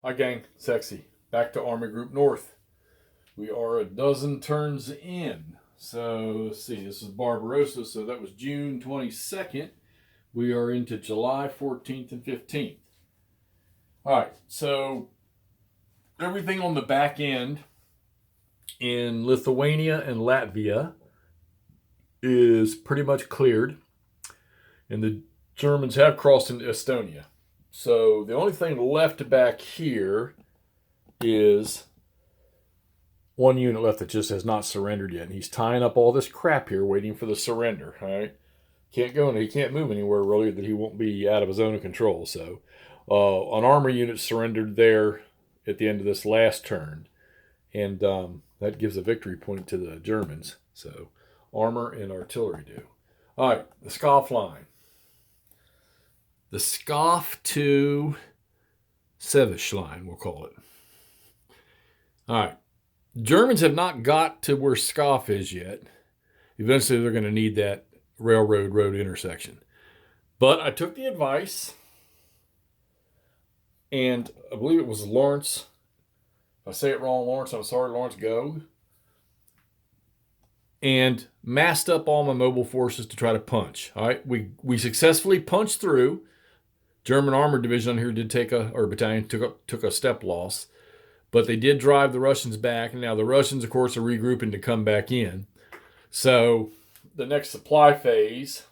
Hi gang, Sexy. Back to Army Group North. We are a dozen turns in. So let's see, this is Barbarossa, so that was June 22nd. We are into July 14th and 15th. Alright, so everything on the back end in Lithuania and Latvia is pretty much cleared. And the Germans have crossed into Estonia. So the only thing left back here is one unit left that just has not surrendered yet. And he's tying up all this crap here, waiting for the surrender. All right, can't go, he can't move anywhere really that he won't be out of his zone of control. So an armor unit surrendered there at the end of this last turn, and that gives a victory point to the Germans. So armor and artillery do. All right, the Scoff line. The Scoff to Sevish line, we'll call it. All right. Germans have not got to where Scoff is yet. Eventually, they're going to need that railroad road intersection. But I took the advice, and I believe it was Lawrence. If I say it wrong, Lawrence, I'm sorry, Lawrence, go. And massed up all my mobile forces to try to punch. All right. We successfully punched through. German Armored Division here did battalion took a step loss, but they did drive the Russians back, and now the Russians, of course, are regrouping to come back in. So the next supply phase,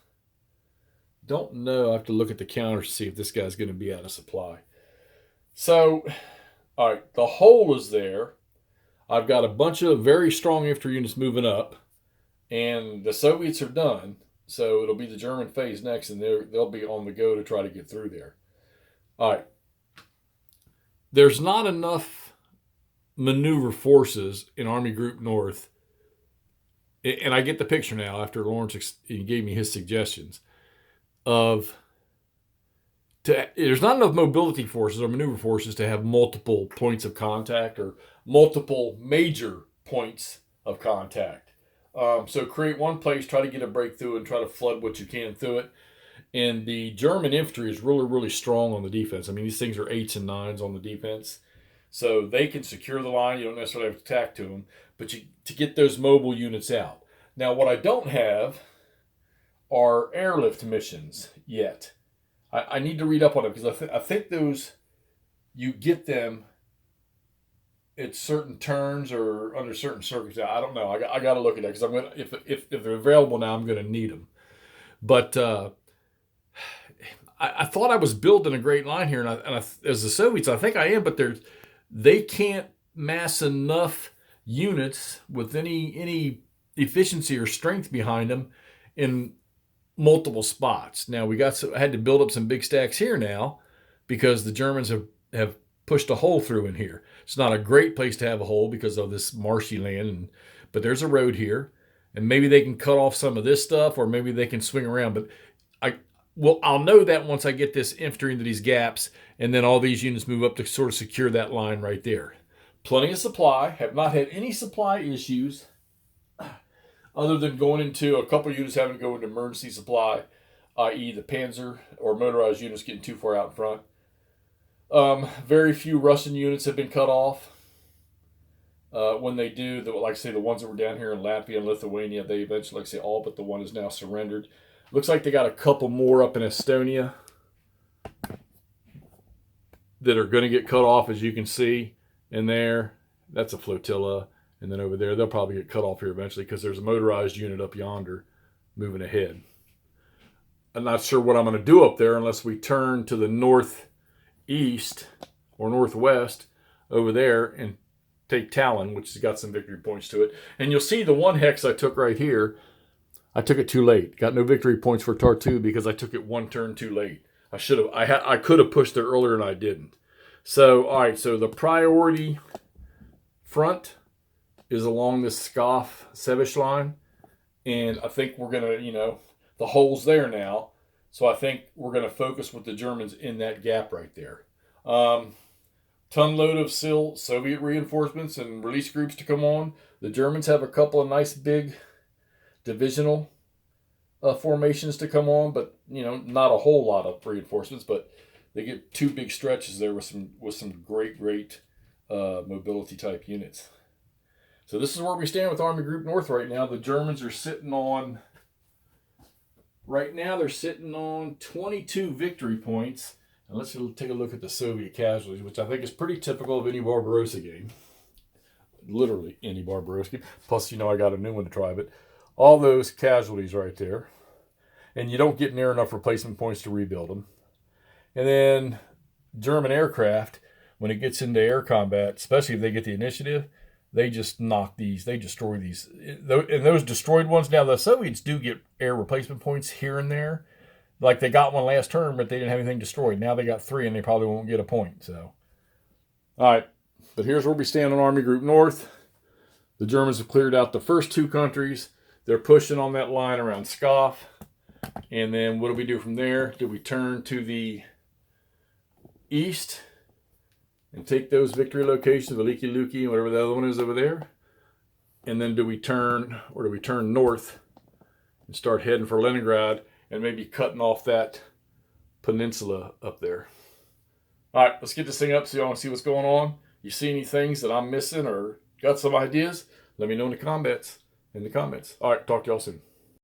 don't know. I have to look at the counter to see if this guy's going to be out of supply. So, all right, the hole is there. I've got a bunch of very strong infantry units moving up, and the Soviets are done. So it'll be the German phase next, and they'll be on the go to try to get through there. All right. There's not enough maneuver forces in Army Group North, and I get the picture now after Lawrence gave me his suggestions, there's not enough mobility forces or maneuver forces to have multiple points of contact or multiple major points of contact. So create one place, try to get a breakthrough, and try to flood what you can through it. And the German infantry is really, really strong on the defense. I mean, these things are 8s and 9s on the defense. So they can secure the line. You don't necessarily have to attack to them, but to get those mobile units out. Now, what I don't have are airlift missions yet. I need to read up on it because I think those, you get them at certain turns or under certain circumstances. I don't know. I got to look at that because I'm gonna if they're available now, I'm gonna need them. But I thought I was building a great line here, and as the Soviets, I think I am. But they can't mass enough units with any efficiency or strength behind them in multiple spots. Now I had to build up some big stacks here now because the Germans have pushed a hole through in here. It's not a great place to have a hole because of this marshy land, but there's a road here, and maybe they can cut off some of this stuff, or maybe they can swing around. But I'll know that once I get this infantry into these gaps, and then all these units move up to sort of secure that line right there. Plenty of supply. Have not had any supply issues, other than going into a couple of units having to go into emergency supply, i.e. the Panzer or motorized units getting too far out in front. Very few Russian units have been cut off. When they do, like I say, the ones that were down here in Latvia and Lithuania, they eventually, like I say, all but the one is now surrendered. Looks like they got a couple more up in Estonia that are going to get cut off, as you can see in there. That's a flotilla. And then over there, they'll probably get cut off here eventually because there's a motorized unit up yonder moving ahead. I'm not sure what I'm going to do up there unless we turn to the northeast or northwest over there and take Talon, which has got some victory points to it. And you'll see the one hex I took right here, I took it too late. Got no victory points for Tartu because I took it one turn too late. I could have pushed it earlier and I didn't. So, all right, so the priority front is along this Scoff Sevish line. And I think we're going to, the hole's there now. So I think we're going to focus with the Germans in that gap right there. Ton load of Soviet reinforcements and release groups to come on. The Germans have a couple of nice big divisional formations to come on, but not a whole lot of reinforcements. But they get two big stretches there with some great mobility type units. So this is where we stand with Army Group North right now. The Germans are sitting on, right now they're sitting on 22 victory points. And let's take a look at the Soviet casualties, which I think is pretty typical of any Barbarossa game. Literally any Barbarossa game. Plus, I got a new one to try, but all those casualties right there. And you don't get near enough replacement points to rebuild them. And then German aircraft, when it gets into air combat, especially if they get the initiative, they just knock these, they destroy these. And those destroyed ones, now the Soviets do get air replacement points here and there. Like they got one last turn, but they didn't have anything destroyed. Now they got 3 and they probably won't get a point. So, all right. But here's where we stand on Army Group North. The Germans have cleared out the first 2 countries. They're pushing on that line around Skov. And then what do we do from there? Do we turn to the east and take those victory locations, Veliki Luki, and whatever the other one is over there? And then do we turn north and start heading for Leningrad and maybe cutting off that peninsula up there? All right, let's get this thing up so y'all want to see what's going on. You see any things that I'm missing or got some ideas? Let me know in the comments. All right, talk to y'all soon.